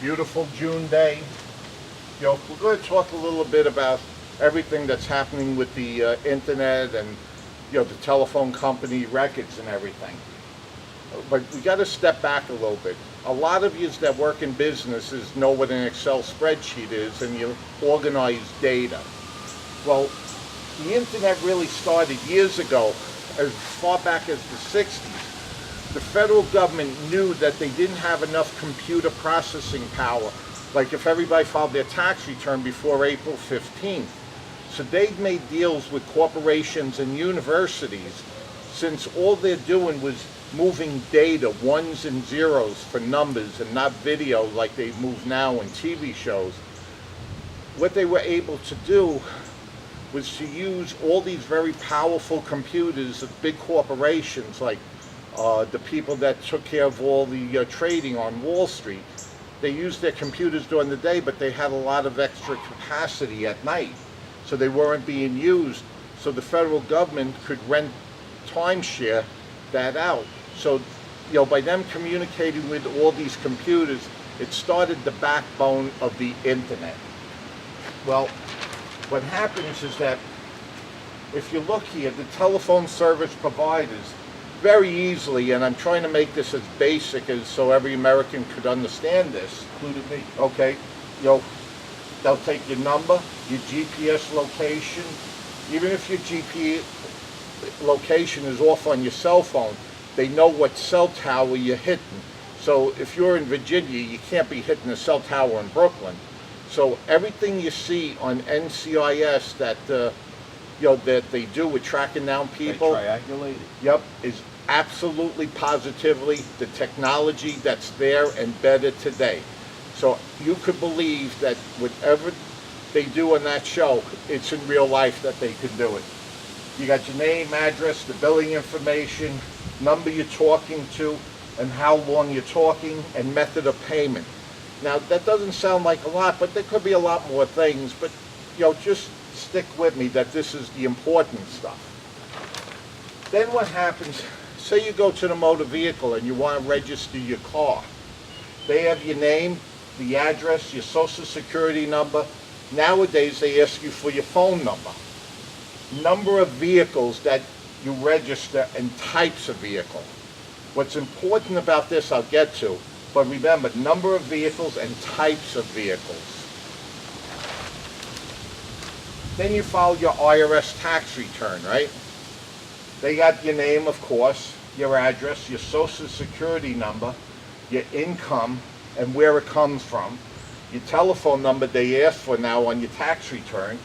beautiful June day. We're going to talk a little bit about everything that's happening with the internet and the telephone company records and everything. But we got to step back a little bit. A lot of you that work in businesses know what an Excel spreadsheet is, and you organize data. Well, the internet really started years ago, as far back as the 60s. The federal government knew that they didn't have enough computer processing power, like if everybody filed their tax return before April 15th. So they'd made deals with corporations and universities, since all they're doing was moving data, ones and zeros for numbers and not video like they move now in TV shows. What they were able to do was to use all these very powerful computers of big corporations, like the people that took care of all the trading on Wall Street. They used their computers during the day, but they had a lot of extra capacity at night, so they weren't being used. So the federal government could rent timeshare that out. So, by them communicating with all these computers, it started the backbone of the internet. Well, what happens is that if you look here, the telephone service providers, very easily, and I'm trying to make this as basic as so every American could understand this, Including me. okay, they'll take your number, your GPS location, even if your GPS location is off on your cell phone, they know what cell tower you're hitting. So if you're in Virginia, you can't be hitting a cell tower in Brooklyn. So everything you see on NCIS that that they do with tracking down people, They triangulate it. yep, is absolutely positively the technology that's there and better today. So you could believe that whatever they do on that show, it's in real life that they could do it. You got your name, address, the billing information, number you're talking to, and how long you're talking, and method of payment. Now, that doesn't sound like a lot, but there could be a lot more things. But, just stick with me that this is the important stuff. Then what happens, say you go to the motor vehicle and you want to register your car. They have your name, the address, your social security number. Nowadays, they ask you for your phone number of vehicles that you register, and types of vehicle. What's important about this I'll get to, but remember, number of vehicles and types of vehicles. Then you file your IRS tax return, right? They got your name, of course, your address, your social security number, your income, and where it comes from, your telephone number they ask for now on your tax return,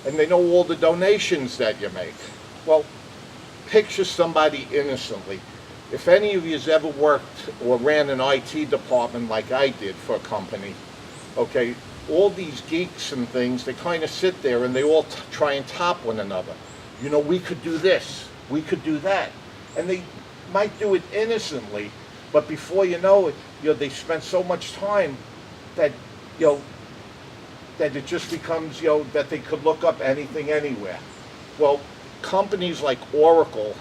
and they know all the donations that you make. Well, picture somebody innocently. If any of you has ever worked or ran an IT department like I did for a company, okay, all these geeks and things, they kind of sit there and they all try and top one another. We could do this, we could do that. And they might do it innocently, but before you know it, they spend so much time that, that it just becomes, that they could look up anything anywhere. Well, companies like Oracle,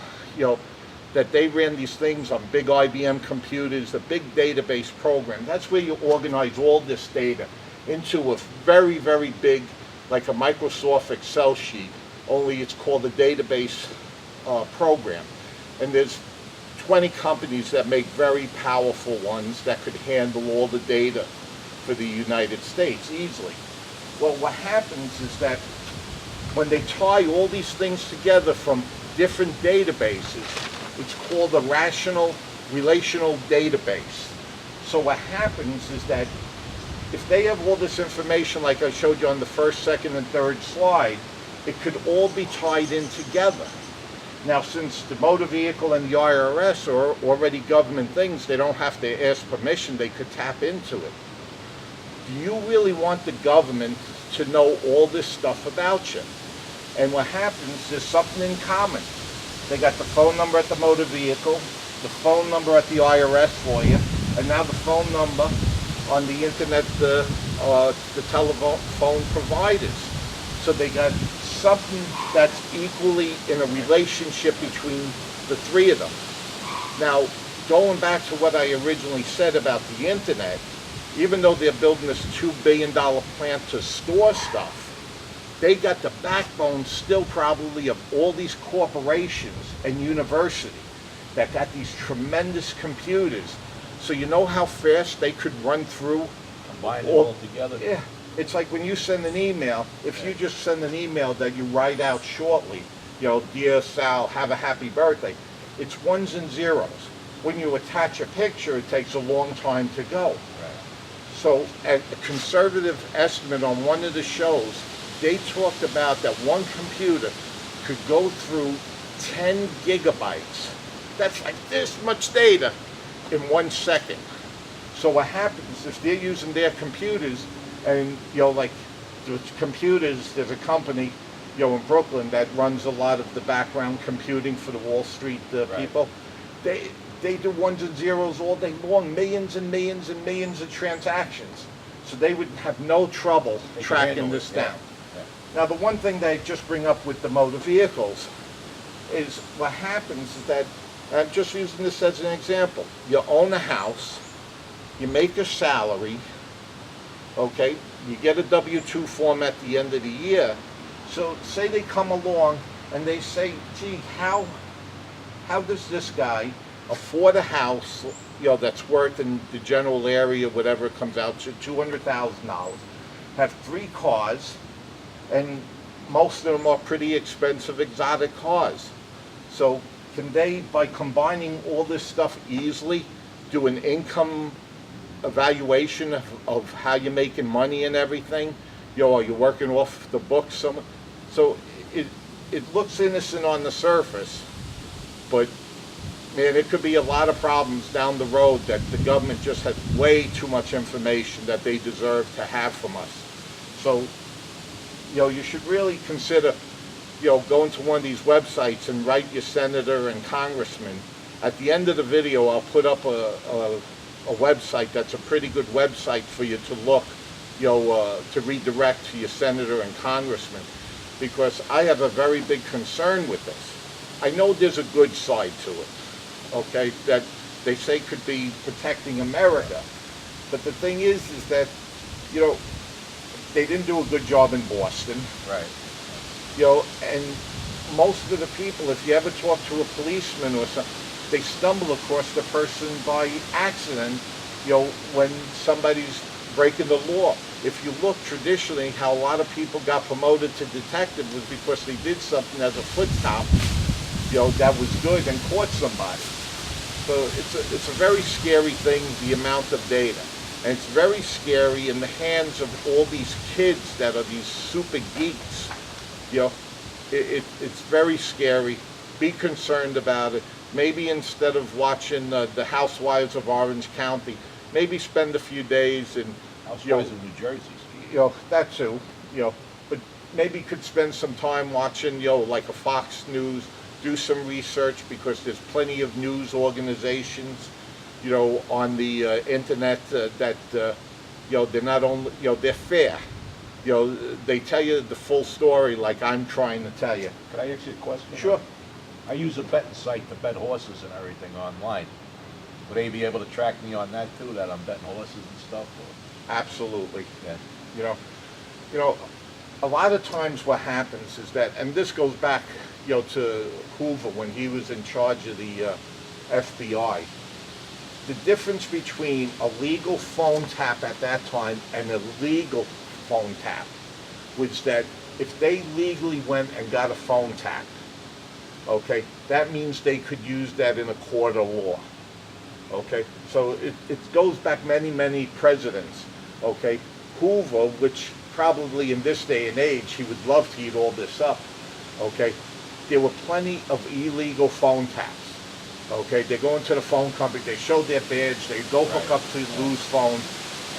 that they ran these things on big IBM computers, the big database program. That's where you organize all this data into a very, very big, like a Microsoft Excel sheet, only it's called a database program. And there's 20 companies that make very powerful ones that could handle all the data for the United States easily. Well, what happens is that when they tie all these things together from different databases, it's called a relational database. So what happens is that if they have all this information like I showed you on the first, second, and third slide, it could all be tied in together. Now, since the motor vehicle and the IRS are already government things, they don't have to ask permission, they could tap into it. Do you really want the government to know all this stuff about you? And what happens, there's something in common. They got the phone number at the motor vehicle, the phone number at the IRS for you, and now the phone number on the internet, the telephone providers. So they got something that's equally in a relationship between the three of them. Now, going back to what I originally said about the internet, even though they're building this $2 billion plant to store stuff, they got the backbone still probably of all these corporations and universities that got these tremendous computers. So you know how fast they could run through? Combine it all together. Yeah. It's like when you send an email, if you just send an email that you write out shortly, dear Sal, have a happy birthday, it's ones and zeros. When you attach a picture, it takes a long time to go. Right. So at a conservative estimate on one of the shows, they talked about that one computer could go through 10 gigabytes. That's like this much data in 1 second. So what happens if they're using their computers, and like the computers, there's a company in Brooklyn that runs a lot of the background computing for the Wall Street people. They do ones and zeros all day long, millions and millions and millions of transactions. So they would have no trouble tracking this down. Yeah. Now the one thing they just bring up with the motor vehicles is what happens is that, I'm just using this as an example, you own a house, you make a salary, okay, you get a W-2 form at the end of the year. So say they come along and they say, gee, how does this guy afford a house, that's worth in the general area, whatever it comes out to, $200,000, have 3 cars, and most of them are pretty expensive exotic cars. So can they, by combining all this stuff easily, do an income evaluation of how you're making money and everything? Are you working off the books? So it looks innocent on the surface, but man, it could be a lot of problems down the road that the government just has way too much information that they deserve to have from us. So, you should really consider, going to one of these websites and write your senator and congressman. At the end of the video, I'll put up a website that's a pretty good website for you to look, to redirect to your senator and congressman, because I have a very big concern with this. I know there's a good side to it, okay, that they say could be protecting America. But the thing is that, they didn't do a good job in Boston. Right. And most of the people, if you ever talk to a policeman or something, they stumble across the person by accident, when somebody's breaking the law. If you look traditionally, how a lot of people got promoted to detective was because they did something as a foot cop, that was good and caught somebody. So it's a very scary thing, the amount of data. And it's very scary in the hands of all these kids that are these super geeks. It's very scary. Be concerned about it. Maybe instead of watching the Housewives of Orange County, maybe spend a few days in Housewives of New Jersey. That too. But maybe could spend some time watching, like a Fox News. Do some research, because there's plenty of news organizations, on the internet that, they're not only, they're fair. They tell you the full story like I'm trying to tell you. Could I ask you a question? Sure. I use a betting site to bet horses and everything online. Would they be able to track me on that too, that I'm betting horses and stuff? Or? Absolutely. Yeah. A lot of times what happens is that, and this goes back, to Hoover when he was in charge of the FBI. The difference between a legal phone tap at that time and a legal phone tap was that if they legally went and got a phone tap, okay, that means they could use that in a court of law. Okay, so it goes back many, many presidents. Okay, Hoover, which probably in this day and age he would love to eat all this up. Okay, there were plenty of illegal phone taps. Okay, they go into the phone company, they show their badge, they go hook up to Lou's phone,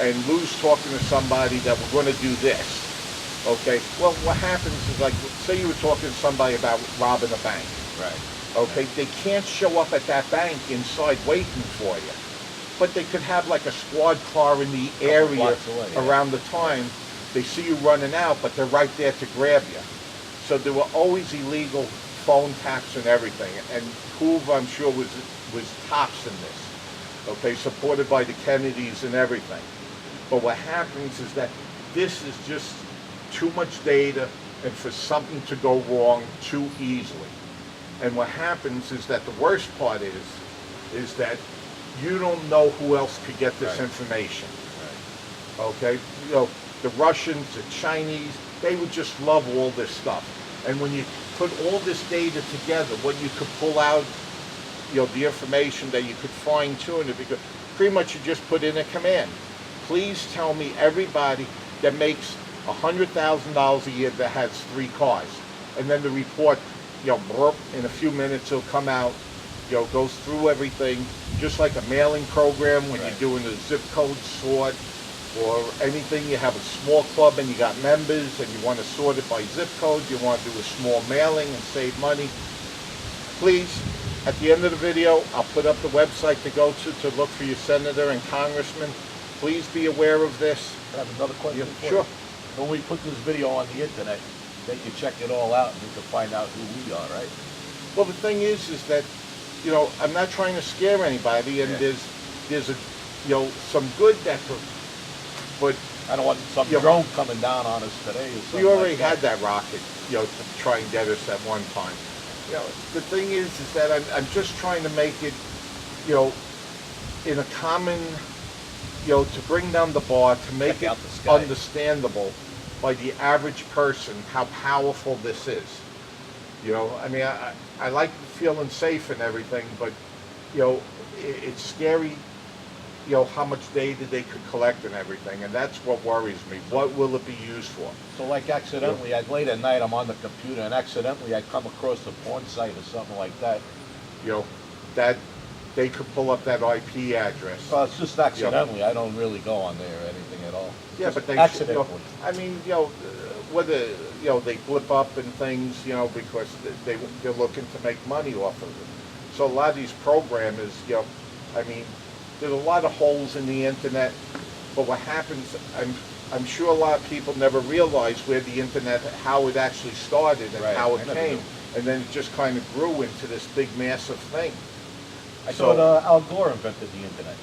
and Lou's talking to somebody that we're going to do this. Okay, well, what happens is, like, say you were talking to somebody about robbing a bank. Right. Okay, they can't show up at that bank inside waiting for you. But they could have like a squad car in the area around the time. They see you running out, but they're right there to grab you. So there were always illegal phone taps and everything. And Hoover, I'm sure, was tops in this. Okay, supported by the Kennedys and everything. But what happens is that this is just too much data and for something to go wrong too easily. And what happens is that the worst part is that you don't know who else could get this Right. information. Right. Okay? You know, the Russians, the Chinese, they would just love all this stuff. And when you put all this data together, what you could pull out, you know, the information that you could fine tune it, because pretty much you just put in a command. Please tell me everybody that makes $100,000 a year that has 3 cars. And then the report, you know, burp, in a few minutes it'll come out, you know, goes through everything, just like a mailing program when Right. you're doing a zip code sort or anything. You have a small club and you got members and you want to sort it by zip code, you want to do a small mailing and save money. Please, at the end of the video, I'll put up the website to go to look for your senator and congressman. Please be aware of this. I have another question Yeah, for sure. you. When we put this video on the internet, they can check it all out and we can find out who we are, right? Well, the thing is that, you know, I'm not trying to scare anybody, and Yeah. there's a, you know, some good that could, but I don't want some Yeah. drone coming down on us today or something. we already like had that rocket, you know, to try and get us at one time. You know, the thing is that I'm just trying to make it, you know, in a common, you know, to bring down the bar, to make Check it out the sky. understandable by the average person how powerful this is. You know, I mean, I like feeling safe and everything, but, you know, it's scary, you know, how much data they could collect and everything, and that's what worries me. What will it be used for? So like accidentally, late at night, I'm on the computer and accidentally I come across a porn site or something like that. You know, that they could pull up that IP address. Well, it's just accidentally. I don't really go on there or anything at all. Yeah, Just but they should, you know, accidentally. I mean, you know, whether, you know, they blip up and things, you know, because they're looking to make money off of it. So a lot of these programmers, you know, I mean, there's a lot of holes in the internet, but what happens, I'm sure a lot of people never realize where the internet, how it actually started and Right, how I it never came, knew. and then it just kind of grew into this big massive thing. I So- thought Al Gore invented the internet.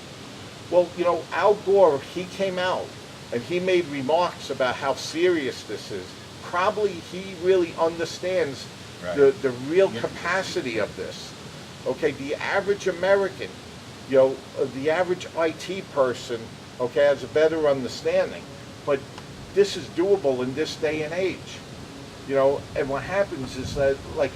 Well, you know, Al Gore, he came out and he made remarks about how serious this is. Probably he really understands Right. the real Yeah. capacity of this. Okay, the average American, you know, the average IT person, okay, has a better understanding. But this is doable in this day and age. You know, and what happens is that, like,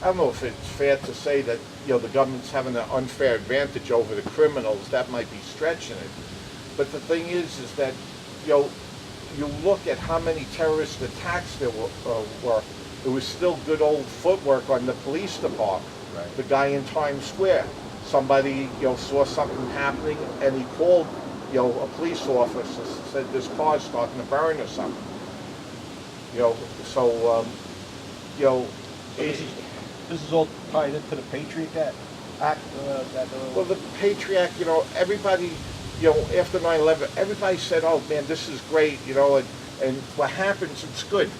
I don't know if it's fair to say that, you know, the government's having an unfair advantage over the criminals. That might be stretching it. But the thing is that, you know, you look at how many terrorist attacks there were. It was still good old footwork on the police department. Right. The guy in Times Square, somebody, you know, saw something happening and he called, you know, a police officer, said this car's starting to burn or something. You know, so, you know, This is all tied into the Patriot Act. well, the Patriot Act, you know, everybody, you know, after 9/11, everybody said, oh man, this is great, you know, and what happens, it's good.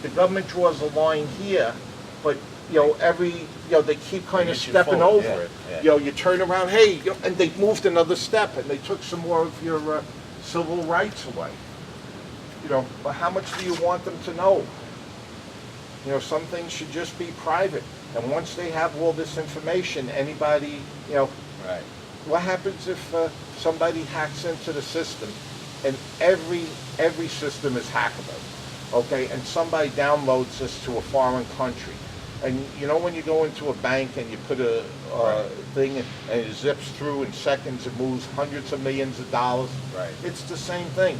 The government draws a line here, but, you know, you know, they keep kind of They get you stepping forward, over yeah, it. yeah. You know, you turn around, hey, you know, and they moved another step and they took some more of your civil rights away. You know, but how much do you want them to know? You know, some things should just be private. And once they have all this information, anybody, you know, Right. what happens if somebody hacks into the system and every system is hackable, okay, and somebody downloads this to a foreign country, and you know when you go into a bank and you put a Right. thing and it zips through in seconds, it moves hundreds of millions of dollars. Right. It's the same thing.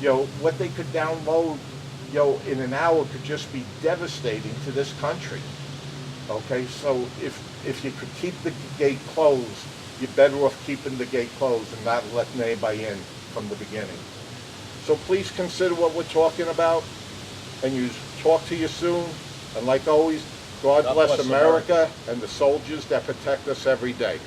You know, what they could download, you know, in an hour could just be devastating to this country. Okay, so if you could keep the gate closed, you're better off keeping the gate closed and not letting anybody in from the beginning. So please consider what we're talking about, and you talk to you soon. And like always, God bless America and the soldiers that protect us every day.